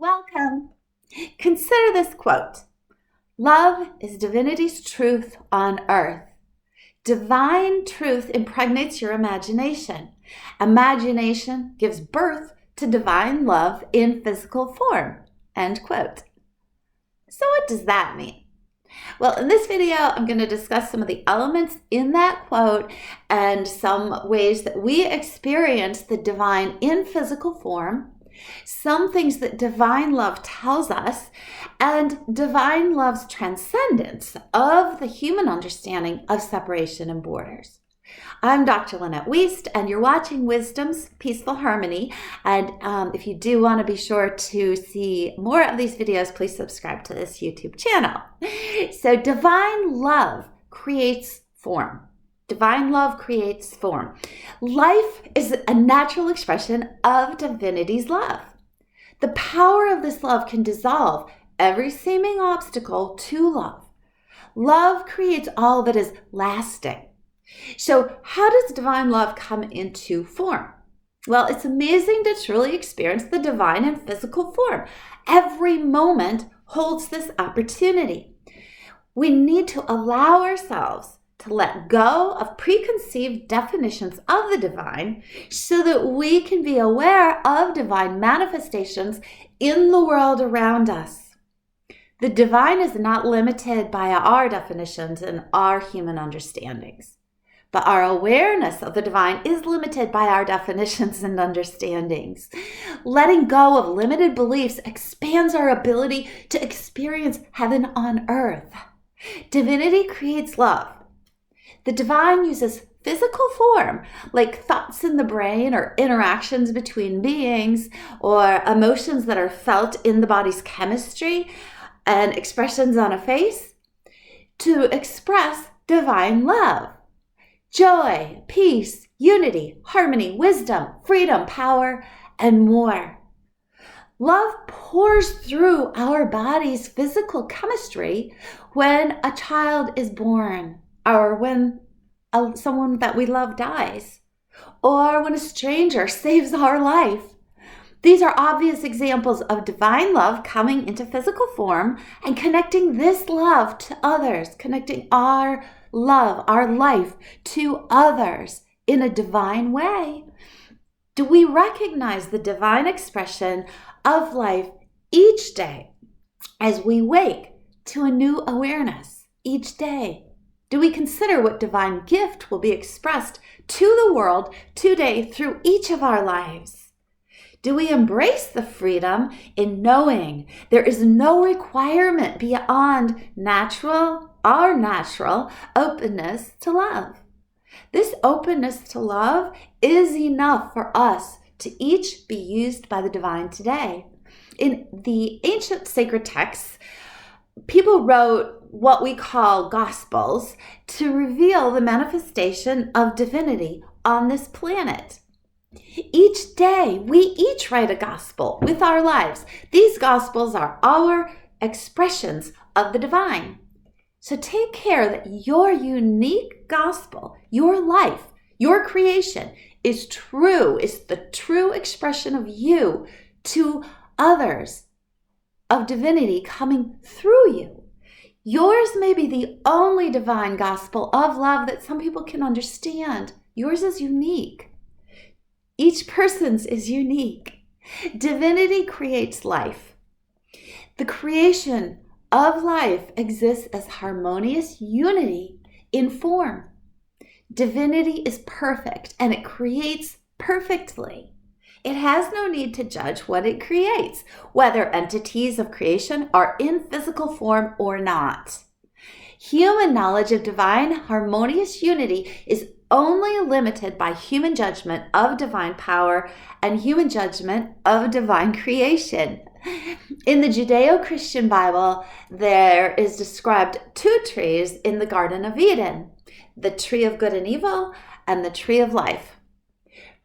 Welcome. Consider this quote. Love is divinity's truth on earth. Divine truth impregnates your imagination. Imagination gives birth to divine love in physical form. End quote. So what does that mean? Well, in this video, I'm going to discuss some of the elements in that quote and some ways that we experience the divine in physical form, some things that divine love tells us, and divine love's transcendence of the human understanding of separation and borders. I'm Dr. Lynette, and you're watching Wisdom's Peaceful Harmony. And if you do want to be sure to see more of these videos, please subscribe to this YouTube channel. So divine love creates form. Divine love creates form. Life is a natural expression of divinity's love. The power of this love can dissolve every seeming obstacle to love. Love creates all that is lasting. So how does divine love come into form? Well, it's amazing to truly experience the divine in physical form. Every moment holds this opportunity. We need to allow ourselves to let go of preconceived definitions of the divine so that we can be aware of divine manifestations in the world around us. The divine is not limited by our definitions and our human understandings, but our awareness of the divine is limited by our definitions and understandings. Letting go of limited beliefs expands our ability to experience heaven on earth. Divinity creates love. The divine uses physical form, like thoughts in the brain or interactions between beings or emotions that are felt in the body's chemistry and expressions on a face, to express divine love. Joy, peace, unity, harmony, wisdom, freedom, power, and more. Love pours through our body's physical chemistry when a child is born, or when someone that we love dies, or when a stranger saves our life. These are obvious examples of divine love coming into physical form and connecting this love to others, connecting our love, our life to others in a divine way. Do we recognize the divine expression of life each day as we wake to a new awareness each day? Do we consider what divine gift will be expressed to the world today through each of our lives? Do we embrace the freedom in knowing there is no requirement beyond our natural openness to love? This openness to love is enough for us to each be used by the divine today. In the ancient sacred texts, people wrote what we call gospels to reveal the manifestation of divinity on this planet. Each day, we each write a gospel with our lives. These gospels are our expressions of the divine. So take care that your unique gospel, your life, your creation is the true expression of you to others, of divinity coming through you. Yours may be the only divine gospel of love that some people can understand. Yours is unique. Each person's is unique. Divinity creates life. The creation of life exists as harmonious unity in form. Divinity is perfect and it creates perfectly. It has no need to judge what it creates, whether entities of creation are in physical form or not. Human knowledge of divine harmonious unity is only limited by human judgment of divine power and human judgment of divine creation. In the Judeo-Christian Bible, there is described two trees in the Garden of Eden, the tree of good and evil and the tree of life.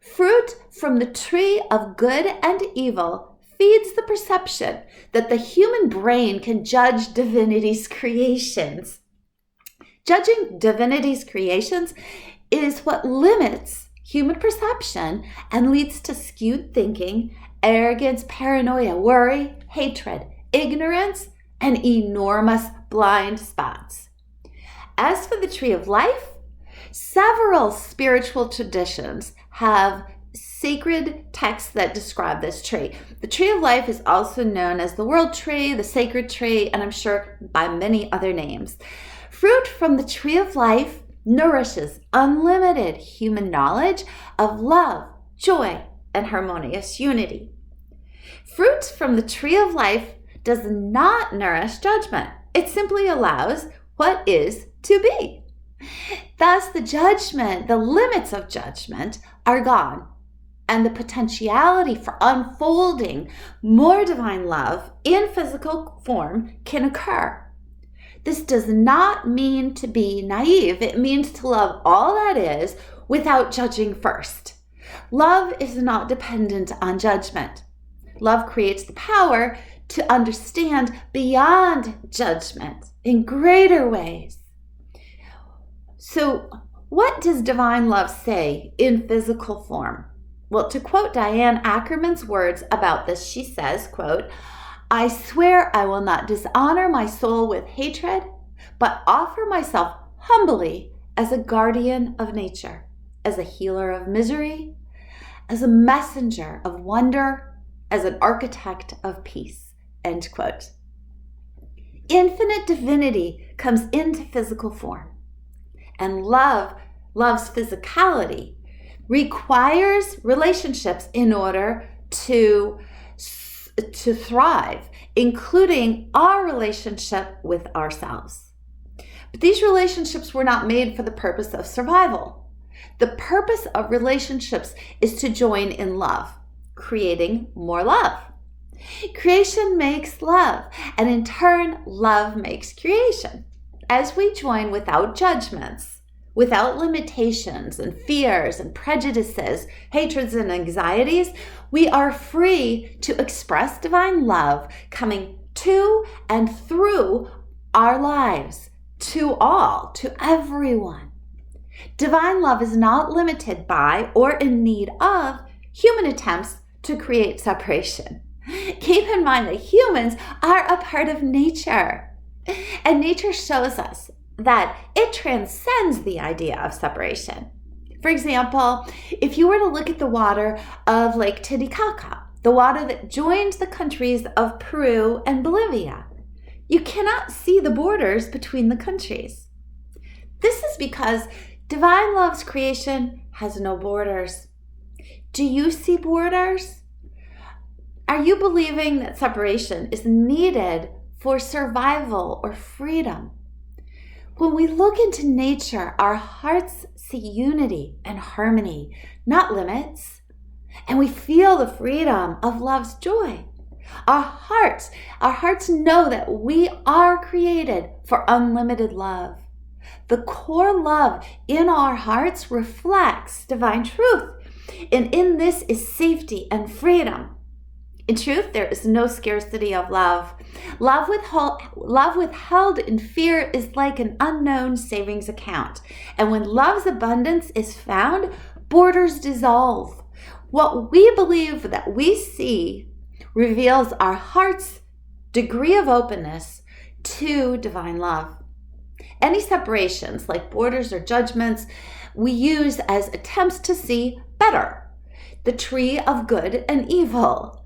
Fruit from the tree of good and evil feeds the perception that the human brain can judge divinity's creations. Judging divinity's creations is what limits human perception and leads to skewed thinking arrogance, paranoia, worry, hatred, ignorance, and enormous blind spots. As for the tree of life, several spiritual traditions have sacred texts that describe this tree. The tree of life is also known as the world tree, the sacred tree, and I'm sure by many other names. Fruit from the tree of life nourishes unlimited human knowledge of love, joy, and harmonious unity. Fruit from the tree of life does not nourish judgment. It simply allows what is to be. Thus, the limits of judgment are gone, and the potentiality for unfolding more divine love in physical form can occur. This does not mean to be naive. It means to love all that is without judging first. Love is not dependent on judgment. Love creates the power to understand beyond judgment in greater ways. So, what does divine love say in physical form? Well, to quote Diane Ackerman's words about this, she says, quote, "I swear I will not dishonor my soul with hatred, but offer myself humbly as a guardian of nature, as a healer of misery, as a messenger of wonder, as an architect of peace." End quote. Infinite divinity comes into physical form, and love's physicality requires relationships in order to thrive, including our relationship with ourselves. But these relationships were not made for the purpose of survival. The purpose of relationships is to join in love, creating more love. Creation makes love, and in turn, love makes creation. As we join without judgments, without limitations and fears and prejudices, hatreds and anxieties, we are free to express divine love coming to and through our lives, to all, to everyone. Divine love is not limited by or in need of human attempts to create separation. Keep in mind that humans are a part of nature, and nature shows us that it transcends the idea of separation. For example, if you were to look at the water of Lake Titicaca, the water that joins the countries of Peru and Bolivia, you cannot see the borders between the countries. This is because divine love's creation has no borders. Do you see borders? Are you believing that separation is needed for survival or freedom? When we look into nature, our hearts see unity and harmony, not limits, and we feel the freedom of love's joy. Our hearts know that we are created for unlimited love. The core love in our hearts reflects divine truth, and in this is safety and freedom. In truth, there is no scarcity of love. Love withheld in fear is like an unknown savings account. And when love's abundance is found, borders dissolve. What we believe that we see reveals our heart's degree of openness to divine love. Any separations, like borders or judgments, we use as attempts to see better, the tree of good and evil.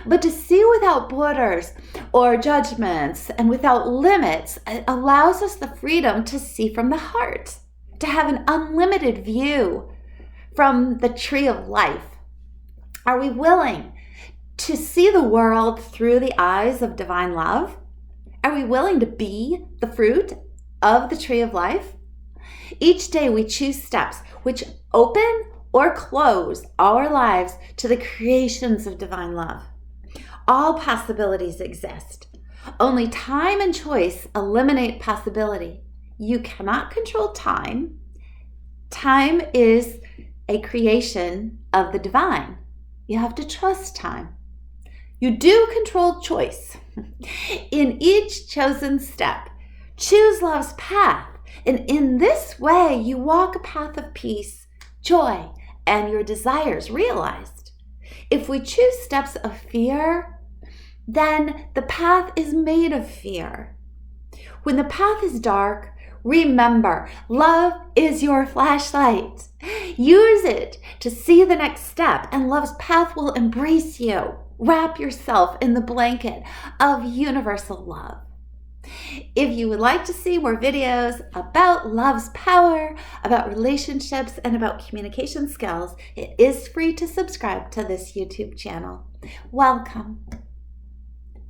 But to see without borders or judgments and without limits allows us the freedom to see from the heart, to have an unlimited view from the tree of life. Are we willing to see the world through the eyes of divine love? Are we willing to be the fruit of the tree of life? Each day we choose steps which open or close our lives to the creations of divine love. All possibilities exist. Only time and choice eliminate possibility. You cannot control time. Time is a creation of the divine. You have to trust time. You do control choice. In each chosen step, choose love's path. And in this way, you walk a path of peace, joy, and your desires realized. If we choose steps of fear, then the path is made of fear. When the path is dark, remember, love is your flashlight. Use it to see the next step, and love's path will embrace you. Wrap yourself in the blanket of universal love. If you would like to see more videos about love's power, about relationships, and about communication skills, it is free to subscribe to this YouTube channel. Welcome.